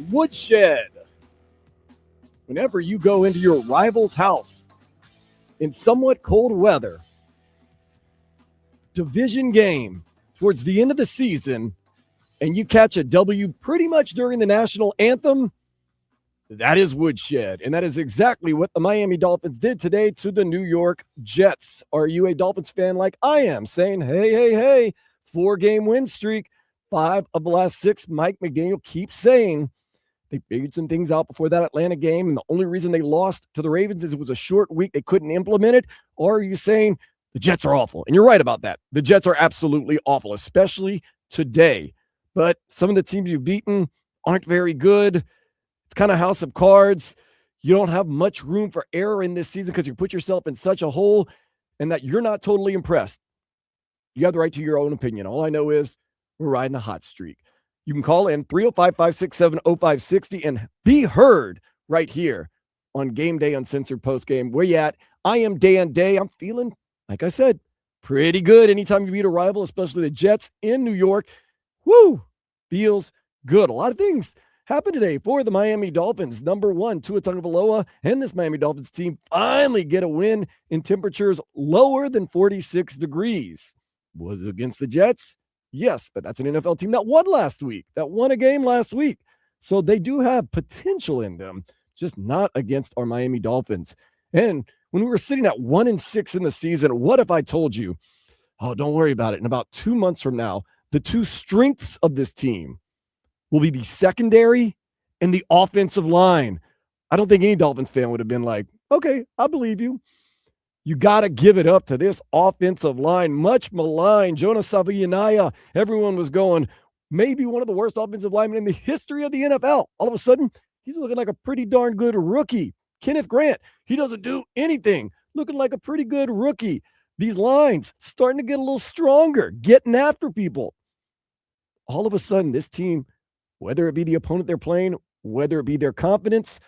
Woodshed. Whenever you go into your rival's house in somewhat cold weather, division game towards the end of the season, and you catch a W pretty much during the national anthem, that is Woodshed. And that is exactly what the Miami Dolphins did today to the New York Jets. Are you a Dolphins fan like I am, saying, hey, 4-game win streak, 5 of the last 6? Mike McDaniel keeps saying they figured some things out before that Atlanta game, and the only reason they lost to the Ravens is it was a short week. They couldn't implement it. Or are you saying the Jets are awful? And you're right about that. The Jets are absolutely awful, especially today. But some of the teams you've beaten aren't very good. It's kind of house of cards. You don't have much room for error in this season because you put yourself in such a hole and that you're not totally impressed. You have the right to your own opinion. All I know is we're riding a hot streak. You can call in 305-567-0560 and be heard right here on Gameday Uncensored postgame. Where you at? I am Dan Day. I'm feeling, like I said, pretty good anytime you beat a rival, especially the Jets in New York. Woo! Feels good. A lot of things happened today for the Miami Dolphins. Number one, Tua Tagovailoa and this Miami Dolphins team finally get a win in temperatures lower than 46 degrees. Was it against the Jets? Yes, but that's an NFL team that won last week, that won a game last week. So they do have potential in them, just not against our Miami Dolphins. And when we were sitting at 1-6 in the season, what if I told you, oh, don't worry about it. In about 2 months from now, the two strengths of this team will be the secondary and the offensive line. I don't think any Dolphins fan would have been like, okay, I believe you. You got to give it up to this offensive line. Much maligned. Jonah Savianaya. Everyone was going, maybe one of the worst offensive linemen in the history of the NFL. All of a sudden, he's looking like a pretty darn good rookie. Kenneth Grant, he doesn't do anything. Looking like a pretty good rookie. These lines starting to get a little stronger, getting after people. All of a sudden, this team, whether it be the opponent they're playing, whether it be their confidence,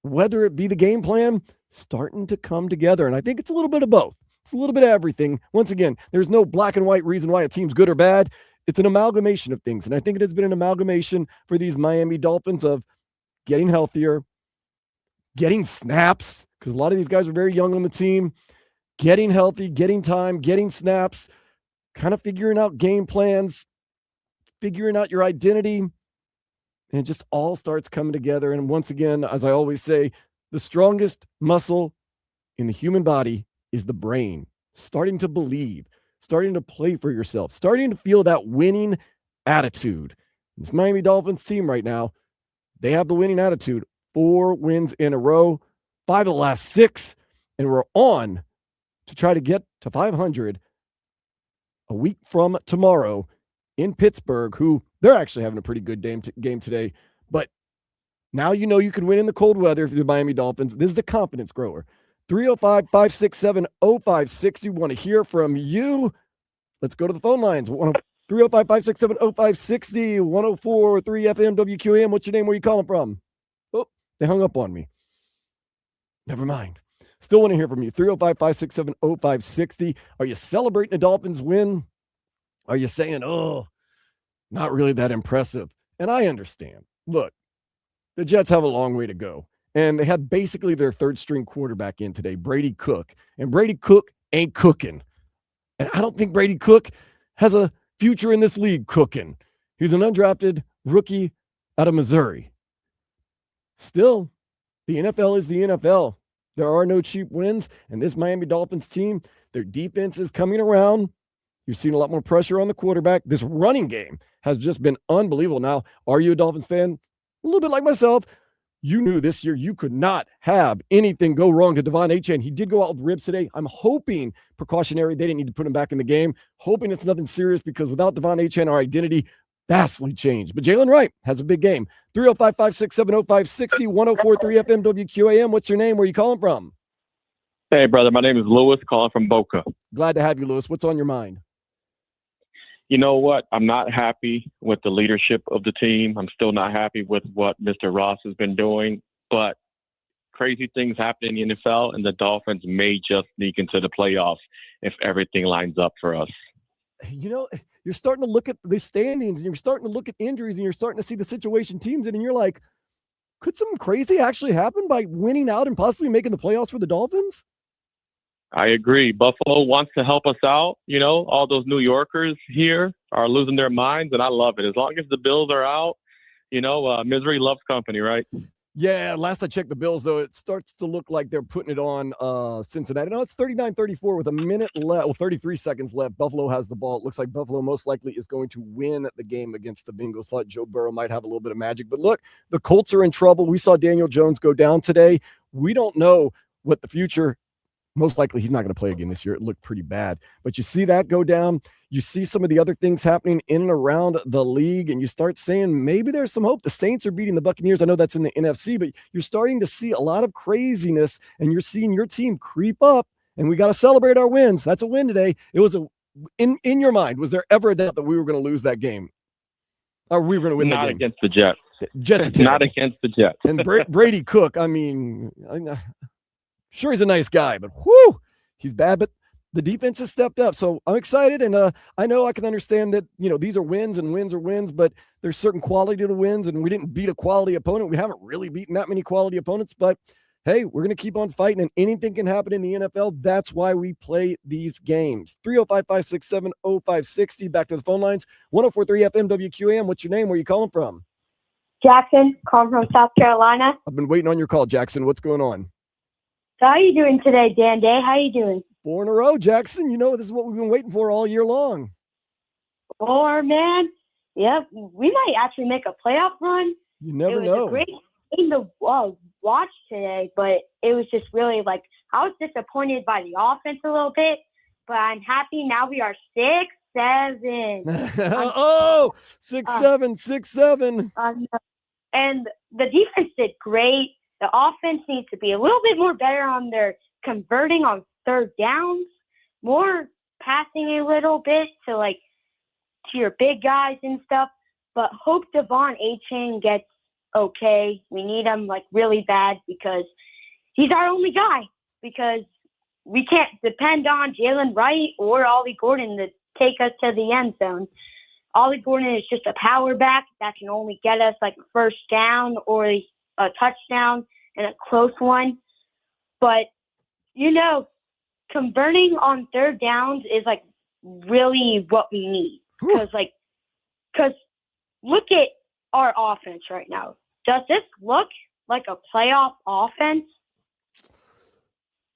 whether it be the game plan, starting to come together. And I think it's a little bit of both. It's a little bit of everything. Once again, there's no black and white reason why a team's good or bad. It's an amalgamation of things. And I think it has been an amalgamation for these Miami Dolphins of getting healthier, getting snaps, because a lot of these guys are very young on the team, getting healthy, getting time, getting snaps, kind of figuring out game plans, figuring out your identity, and it just all starts coming together. And once again, as I always say, the strongest muscle in the human body is the brain. Starting to believe, starting to play for yourself, starting to feel that winning attitude. This Miami Dolphins team right now, they have the winning attitude. 4 wins in a row, 5 of the last 6, and we're on to try to get to 500 a week from tomorrow in Pittsburgh, who they're actually having a pretty good game today. But now you know you can win in the cold weather if you're the Miami Dolphins. This is the confidence grower. 305-567-0560. Want to hear from you. Let's go to the phone lines. 305-567-0560, 104.3 FM WQAM. What's your name? Where you calling from? Oh, they hung up on me. Never mind. Still want to hear from you. 305-567-0560. Are you celebrating the Dolphins win? Are you saying, oh, not really that impressive? And I understand. Look, the Jets have a long way to go. And they had basically their third-string quarterback in today, Brady Cook. And Brady Cook ain't cooking. And I don't think Brady Cook has a future in this league cooking. He's an undrafted rookie out of Missouri. Still, the NFL is the NFL. There are no cheap wins. And this Miami Dolphins team, their defense is coming around. You've seen a lot more pressure on the quarterback. This running game has just been unbelievable. Now, are you a Dolphins fan? A little bit like myself. You knew this year you could not have anything go wrong to Devon Achane. He did go out with ribs today. I'm hoping precautionary. They didn't need to put him back in the game. Hoping it's nothing serious because without Devon Achane, our identity vastly changed. But Jalen Wright has a big game. 305-567-0560, 104.3 FM WQAM. What's your name? Where are you calling from? Hey, brother. My name is Lewis, calling from Boca. Glad to have you, Lewis. What's on your mind? You know what? I'm not happy with the leadership of the team. I'm still not happy with what Mr. Ross has been doing. But crazy things happen in the NFL, and the Dolphins may just sneak into the playoffs if everything lines up for us. you're starting to look at the standings and you're starting to look at injuries and you're starting to see the situation teams in, and you're like, could something crazy actually happen by winning out and possibly making the playoffs for the Dolphins? I agree. Buffalo wants to help us out. All those New Yorkers here are losing their minds, and I love it. As long as the Bills are out, misery loves company, right? Yeah, last I checked the Bills, though, it starts to look like they're putting it on Cincinnati. No, it's 39-34 with a minute left, 33 seconds left. Buffalo has the ball. It looks like Buffalo most likely is going to win the game against the Bengals. Thought Joe Burrow might have a little bit of magic. But look, the Colts are in trouble. We saw Daniel Jones go down today. We don't know what the future. Most likely he's not going to play again this year. It looked pretty bad. But you see that go down. You see some of the other things happening in and around the league, and you start saying maybe there's some hope. The Saints are beating the Buccaneers. I know that's in the NFC, but you're starting to see a lot of craziness, and you're seeing your team creep up, and we got to celebrate our wins. That's a win today. It was in your mind, was there ever a doubt that we were going to lose that game? Or we were going to win that game? Not against the Jets. Jets not against the Jets. And Brady Cook, I mean, sure, he's a nice guy, but whoo, he's bad. But the defense has stepped up, so I'm excited. And I know I can understand that these are wins and wins are wins, but there's certain quality to the wins, and we didn't beat a quality opponent. We haven't really beaten that many quality opponents, but hey, we're going to keep on fighting, and anything can happen in the NFL. That's why we play these games. 305-567-0560. Back to the phone lines. 104.3 FM WQAM. What's your name? Where are you calling from? Jackson, calling from South Carolina. I've been waiting on your call, Jackson. What's going on? So how are you doing today, Dan Day? How are you doing? 4 in a row, Jackson. This is what we've been waiting for all year long. 4, man. Yep, we might actually make a playoff run. You never know. It was a great game to watch today, but it was just really I was disappointed by the offense a little bit, but I'm happy now we are 6-7. 6-7. And the defense did great. The offense needs to be a little bit more better on their converting on third downs, more passing a little bit to your big guys and stuff. But hope Devon A-Chain gets okay. We need him really bad because he's our only guy, because we can't depend on Jalen Wright or Ollie Gordon to take us to the end zone. Ollie Gordon is just a power back that can only get us a first down or a touchdown and a close one. But, converting on third downs is really what we need. Because look at our offense right now. Does this look like a playoff offense?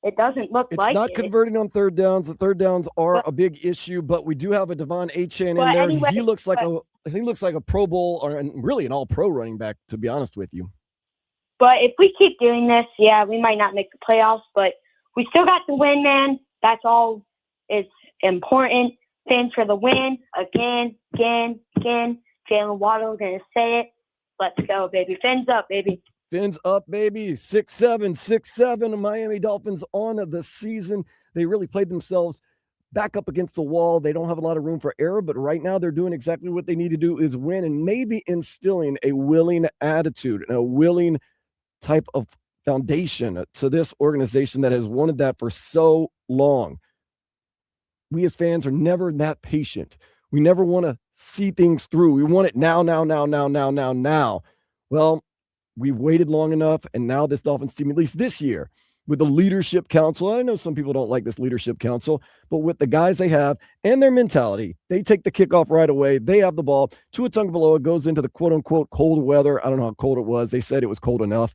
It doesn't look like it. It's not converting on third downs. The third downs are a big issue, but we do have a Devon A-Chain in there. Anyway, he looks like a Pro Bowl or really an all-pro running back, to be honest with you. But if we keep doing this, we might not make the playoffs, but we still got the win, man. That's all is important. Fans for the win. Again. Jalen Waddle going to say it. Let's go, baby. Fins up, baby. Fins up, baby. 6-7. The Miami Dolphins on the season. They really played themselves back up against the wall. They don't have a lot of room for error, but right now they're doing exactly what they need to do, is win, and maybe instilling a willing attitude and a willing type of foundation to this organization that has wanted that for so long. We as fans are never that patient. We never want to see things through. We want it now. Well, we've waited long enough, and now this Dolphins team, at least this year, with the leadership council, I know some people don't like this leadership council, but with the guys they have and their mentality, they take the kickoff right away. They have the ball. Tua Tagovailoa goes into the quote-unquote cold weather. I don't know how cold it was. They said it was cold enough.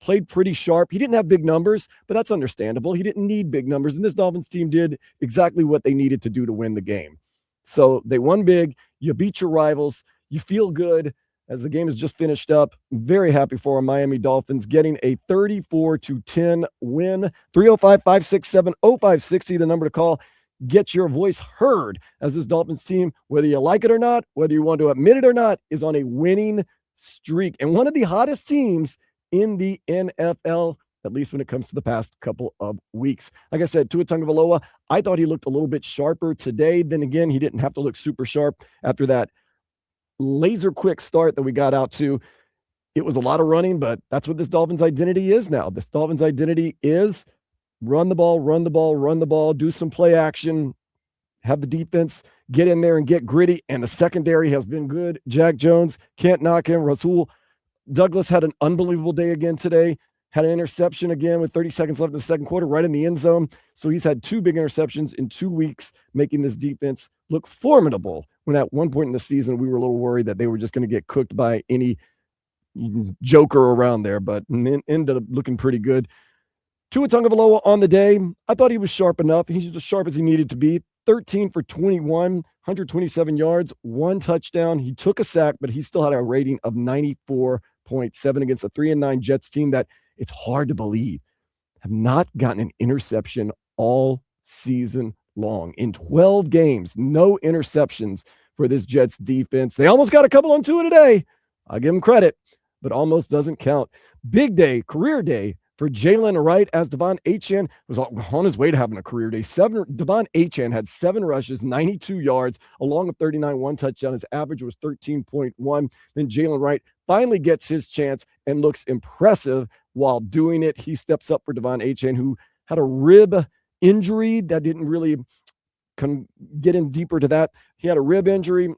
Played pretty sharp. He didn't have big numbers, but that's understandable. He didn't need big numbers, and this Dolphins team did exactly what they needed to do to win the game. So they won big. You beat your rivals. You feel good as the game is just finished up. Very happy for our Miami Dolphins getting a 34-10 win. 305-567-0560, the number to call. Get your voice heard as this Dolphins team, whether you like it or not, whether you want to admit it or not, is on a winning streak. And one of the hottest teams in the NFL, at least when it comes to the past couple of weeks. Like I said, Tua Tagovailoa, I thought he looked a little bit sharper today. Then again, he didn't have to look super sharp after that laser quick start that we got out to. It was a lot of running, but that's what this Dolphins identity is now. This Dolphins identity is run the ball, do some play action, have the defense get in there and get gritty, and the secondary has been good. Jack Jones, can't knock him. Rasul Douglas had an unbelievable day again today. Had an interception again with 30 seconds left in the second quarter, right in the end zone. So he's had 2 big interceptions in 2 weeks, making this defense look formidable. When at one point in the season, we were a little worried that they were just going to get cooked by any joker around there, but ended up looking pretty good. Tua Tagovailoa on the day, I thought he was sharp enough. He's as sharp as he needed to be. 13 for 21, 127 yards, 1 touchdown. He took a sack, but he still had a rating of 94.7 against a 3-9 Jets team that it's hard to believe have not gotten an interception all season long. In 12 games, no interceptions for this Jets defense. They almost got a couple on Tua today. I'll give them credit, but almost doesn't count. Big day, career day for Jalen Wright as Devon Achane was on his way to having a career day. Devon Achane had 7 rushes, 92 yards, along with 39, 1 touchdown. His average was 13.1. Then Jalen Wright finally gets his chance and looks impressive while doing it. He steps up for Devon Achane, who had a rib injury that didn't really get in deeper to that. He had a rib injury.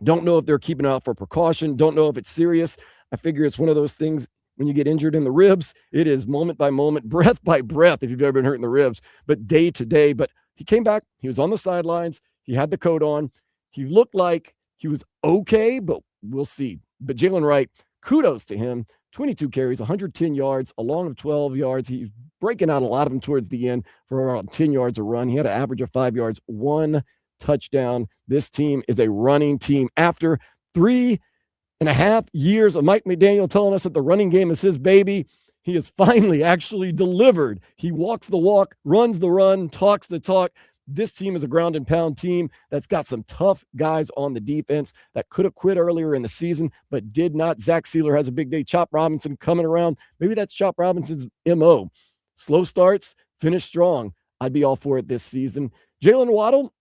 Don't know if they're keeping it out for precaution. Don't know if it's serious. I figure it's one of those things. When you get injured in the ribs, it is moment by moment, breath by breath, if you've ever been hurt in the ribs, but day to day. But he came back. He was on the sidelines. He had the coat on. He looked like he was okay, but we'll see. But Jalen Wright, kudos to him. 22 carries, 110 yards, along with 12 yards. He's breaking out a lot of them towards the end for around 10 yards a run. He had an average of 5 yards, 1 touchdown. This team is a running team. After 3.5 years of Mike McDaniel telling us that the running game is his baby, he has finally actually delivered. He walks the walk, runs the run, talks the talk. This team is a ground and pound team that's got some tough guys on the defense that could have quit earlier in the season, but did not. Zach Sealer has a big day. Chop Robinson coming around. Maybe that's Chop Robinson's MO. Slow starts, finish strong. I'd be all for it this season. Jalen Waddle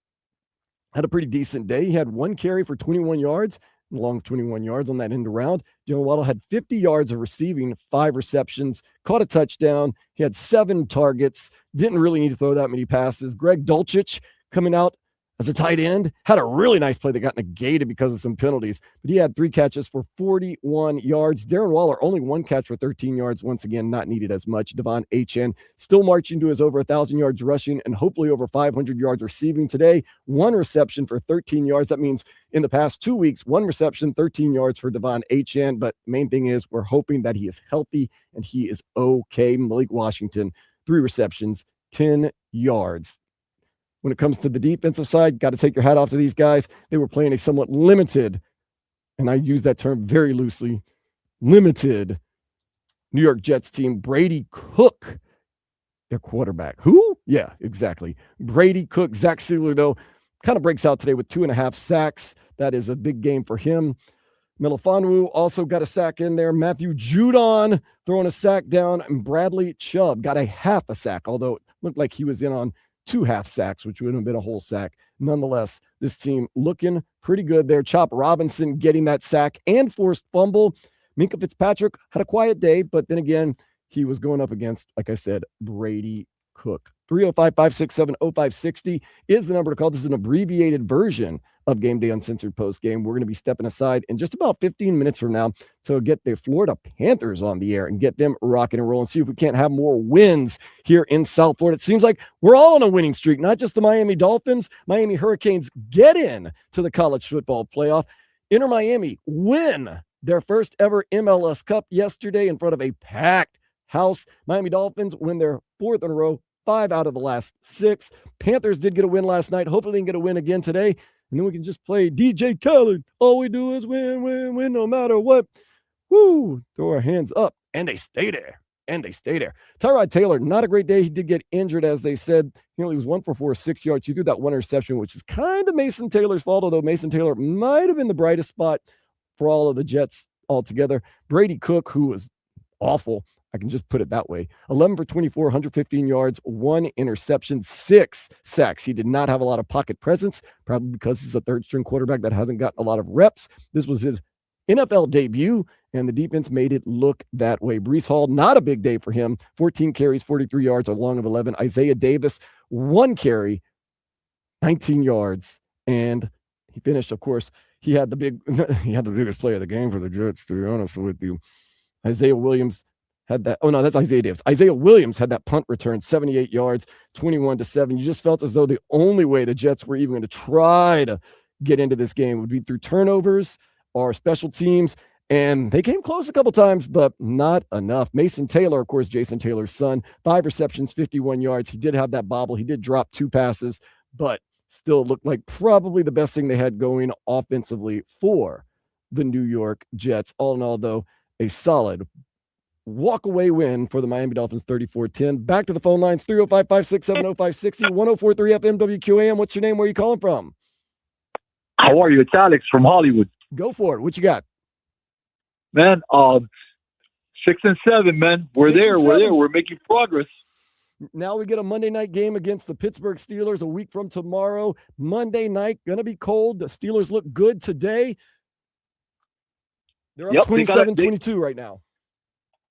had a pretty decent day. He had 1 carry for 21 yards. Along 21 yards on that end around. Jalen Waddle had 50 yards of receiving, 5 receptions, caught a touchdown. He had 7 targets, didn't really need to throw that many passes. Greg Dulcich coming out as a tight end, had a really nice play that got negated because of some penalties, but he had 3 catches for 41 yards. Darren Waller, only 1 catch for 13 yards. Once again, not needed as much. Devon Achane still marching to his over 1,000 yards rushing and hopefully over 500 yards receiving today. 1 reception for 13 yards. That means in the past 2 weeks, 1 reception, 13 yards for Devon Achane. But main thing is we're hoping that he is healthy and he is okay. Malik Washington, 3 receptions, 10 yards. When it comes to the defensive side, got to take your hat off to these guys. They were playing a somewhat limited, and I use that term very loosely, limited New York Jets team. Brady Cook, their quarterback. Who? Yeah, exactly. Brady Cook. Zach Sealer, though, kind of breaks out today with 2.5 sacks. That is a big game for him. Melifonwu also got a sack in there. Matthew Judon throwing a sack down, and Bradley Chubb got a half a sack, although it looked like he was in on 2 half sacks, which would have been a whole sack. Nonetheless, this team looking pretty good there. Chop Robinson getting that sack and forced fumble. Minkah Fitzpatrick had a quiet day, but then again, he was going up against, like I said, Brady Cook. 305-567-0560 is the number to call. This is an abbreviated version of Game Day Uncensored postgame. We're going to be stepping aside in just about 15 minutes from now to get the Florida Panthers on the air and get them rocking and rolling. See if we can't have more wins here in South Florida. It seems like we're all on a winning streak, not just the Miami Dolphins. Miami Hurricanes get in to the college football playoff. Inter Miami win their first ever MLS Cup yesterday in front of a packed house. Miami Dolphins win their 4th in a row, 5 out of the last 6. Panthers did get a win last night. Hopefully they can get a win again today. And then we can just play DJ Khaled. All we do is win, win, win, no matter what. Woo! Throw our hands up. And they stay there. Tyrod Taylor, not a great day. He did get injured, as they said. He only was 1 for 4, 6 yards. He threw that 1 interception, which is kind of Mason Taylor's fault, although Mason Taylor might have been the brightest spot for all of the Jets altogether. Brady Cook, who was awful, I can just put it that way. 11 for 24, 115 yards, 1 interception, 6 sacks. He did not have a lot of pocket presence, probably because he's a 3rd-string quarterback that hasn't gotten a lot of reps. This was his NFL debut, and the defense made it look that way. Breece Hall, not a big day for him. 14 carries, 43 yards, a long of 11. Isaiah Davis, 1 carry 19 yards. And he finished, of course, he had the biggest play of the game for the Jets, to be honest with you. Isaiah Williams had that. Oh, no, that's Isaiah Davis. Isaiah Williams had that punt return, 78 yards, 21-7. You just felt as though the only way the Jets were even going to try to get into this game would be through turnovers or special teams. And they came close a couple times, but not enough. Mason Taylor, of course, Jason Taylor's son, 5 receptions, 51 yards. He did have that bobble. He did drop 2 passes, but still looked like probably the best thing they had going offensively for the New York Jets. All in all, though, a solid walk-away win for the Miami Dolphins, 34-10. Back to the phone lines, 305-567-0560, 104.3 FM WQAM. What's your name? Where are you calling from? How are you? It's Alex from Hollywood. Go for it. What you got? Man, 6 and 7, man. We're there. We're making progress. Now we get a Monday night game against the Pittsburgh Steelers a week from tomorrow. Monday night, going to be cold. The Steelers look good today. They're up 27-22 right now.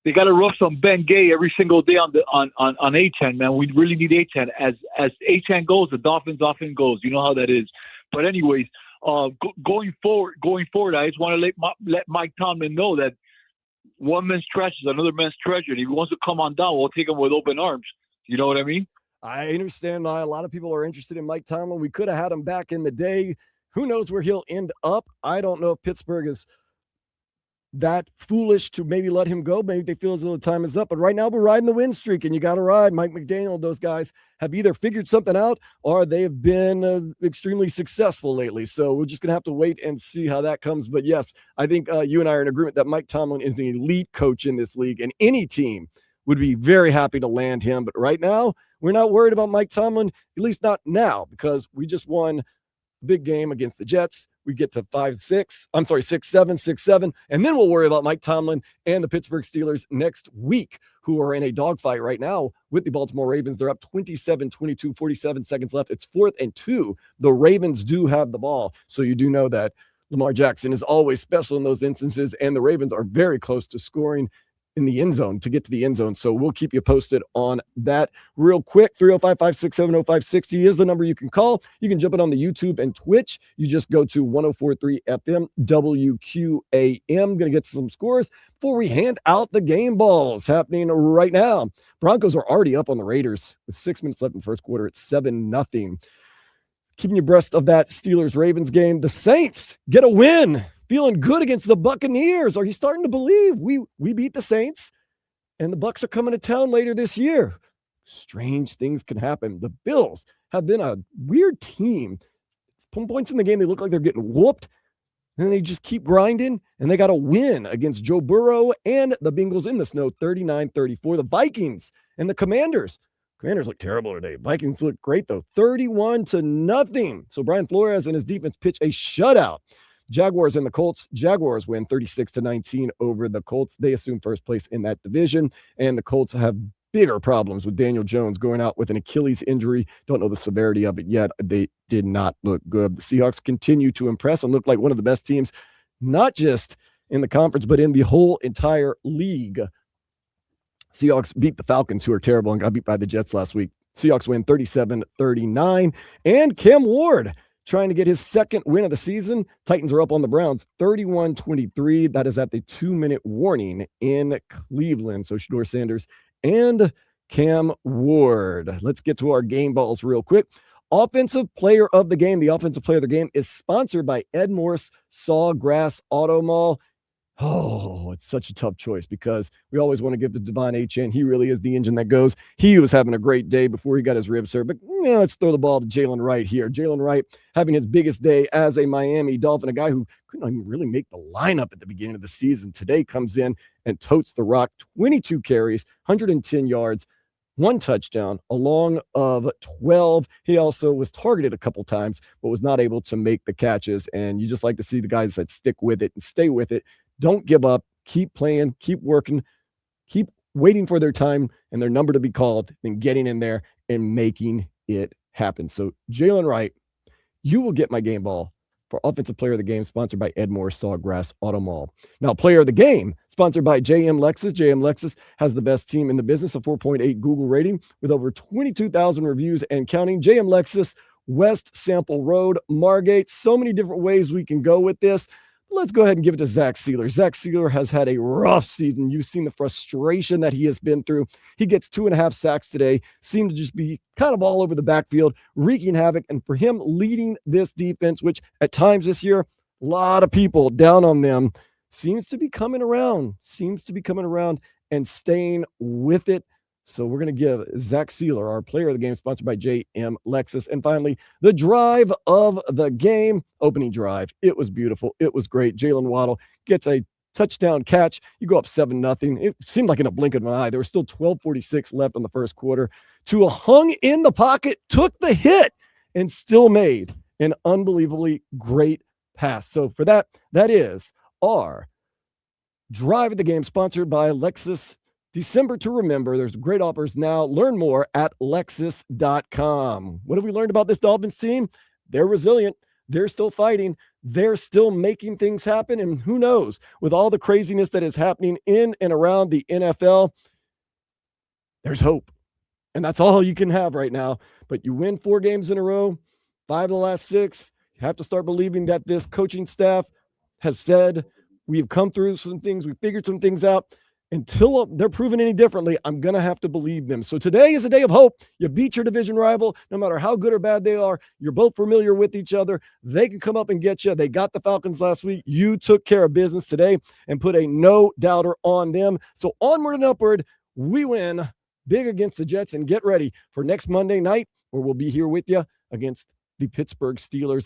They got to rough some Ben Gay every single day on A10, man. We really need A10. As A10 goes, the Dolphins often goes. You know how that is. But anyways, going forward, I just want to let Mike Tomlin know that one man's trash is another man's treasure. And if he wants to come on down, we'll take him with open arms. You know what I mean? I understand a lot of people are interested in Mike Tomlin. We could have had him back in the day. Who knows where he'll end up? I don't know if Pittsburgh is that foolish to maybe let him go. Maybe they feel as though the time is up. But right now we're riding the win streak, and you got to ride. Mike McDaniel, those guys have either figured something out or they have been extremely successful lately. So we're just going to have to wait and see how that comes. But yes, I think you and I are in agreement that Mike Tomlin is an elite coach in this league, and any team would be very happy to land him. But right now, we're not worried about Mike Tomlin, at least not now, because we just won a big game against the Jets. We get to 6-7, 6-7, and then we'll worry about Mike Tomlin and the Pittsburgh Steelers next week, who are in a dogfight right now with the Baltimore Ravens. They're up 27-22, 47 seconds left. It's 4th and 2. The Ravens do have the ball, so you do know that Lamar Jackson is always special in those instances, and the Ravens are very close to scoring in the end zone to get to the end zone. So we'll keep you posted on that real quick. 305-567-0560 is the number you can call. You can jump in on the YouTube and Twitch. You just go to 104.3 FM WQAM. Going to get some scores before we hand out the game balls happening right now. Broncos are already up on the Raiders with 6 minutes left in the first quarter. It's 7-0. Keeping you abreast of that Steelers-Ravens game. The Saints get a win. Feeling good against the Buccaneers. Are you starting to believe we beat the Saints and the Bucs are coming to town later this year? Strange things can happen. The Bills have been a weird team. Some points in the game, they look like they're getting whooped. And they just keep grinding, and they got a win against Joe Burrow and the Bengals in the snow, 39-34. The Vikings and the Commanders. Commanders look terrible today. Vikings look great, though, 31-0. So Brian Flores and his defense pitch a shutout. Jaguars and the Colts. Jaguars win 36-19 over the Colts. They assume first place in that division, and the Colts have bigger problems with Daniel Jones going out with an Achilles injury. Don't know the severity of it yet. They did not look good. The Seahawks continue to impress and look like one of the best teams, not just in the conference, but in the whole entire league. Seahawks beat the Falcons, who are terrible, and got beat by the Jets last week. Seahawks win 37-39, and Cam Ward trying to get his second win of the season. Titans are up on the Browns 31-23. That is at the 2-minute warning in Cleveland. So Shedeur Sanders and Cam Ward. Let's get to our game balls real quick. Offensive player of the game. The offensive player of the game is sponsored by Ed Morse Sawgrass Auto Mall. Oh, it's such a tough choice because we always want to give the Devon Achane. He really is the engine that goes. He was having a great day before he got his ribs hurt. But let's throw the ball to Jalen Wright here. Jalen Wright having his biggest day as a Miami Dolphin, a guy who couldn't even really make the lineup at the beginning of the season. Today comes in and totes the rock. 22 carries, 110 yards, 1 touchdown, along of 12. He also was targeted a couple times, but was not able to make the catches. And you just like to see the guys that stick with it and stay with it. Don't give up. Keep playing. Keep working. Keep waiting for their time and their number to be called, and getting in there and making it happen. So, Jalen Wright, you will get my game ball for Offensive Player of the Game, sponsored by Ed Morse Sawgrass Auto Mall. Now, Player of the Game, sponsored by JM Lexus. JM Lexus has the best team in the business, a 4.8 Google rating with over 22,000 reviews and counting. JM Lexus West Sample Road, Margate. So many different ways we can go with this. Let's go ahead and give it to Zach Sealer. Zach Sealer has had a rough season. You've seen the frustration that he has been through. He gets 2.5 sacks today, seemed to just be kind of all over the backfield, wreaking havoc. And for him leading this defense, which at times this year, a lot of people down on them, seems to be coming around and staying with it. So we're going to give Zach Sealer, our player of the game, sponsored by JM Lexus. And finally, the drive of the game, opening drive. It was beautiful. It was great. Jalen Waddle gets a touchdown catch. You go up 7-0. It seemed like in a blink of an eye. There was still 12:46 left in the first quarter. Tua hung in the pocket, took the hit, and still made an unbelievably great pass. So for that is our drive of the game, sponsored by Lexus. December to remember. There's great offers now. Learn more at Lexus.com. What have we learned about this Dolphins team? They're resilient. They're still fighting. They're still making things happen. And who knows, with all the craziness that is happening in and around the NFL, there's hope. And that's all you can have right now. But you win 4 games in a row, 5 of the last 6. You have to start believing that this coaching staff has said, we've come through some things. We figured some things out. Until they're proven any differently, I'm going to have to believe them. So today is a day of hope. You beat your division rival, no matter how good or bad they are. You're both familiar with each other. They can come up and get you. They got the Falcons last week. You took care of business today and put a no-doubter on them. So onward and upward, we win big against the Jets, and get ready for next Monday night, where we'll be here with you against the Pittsburgh Steelers.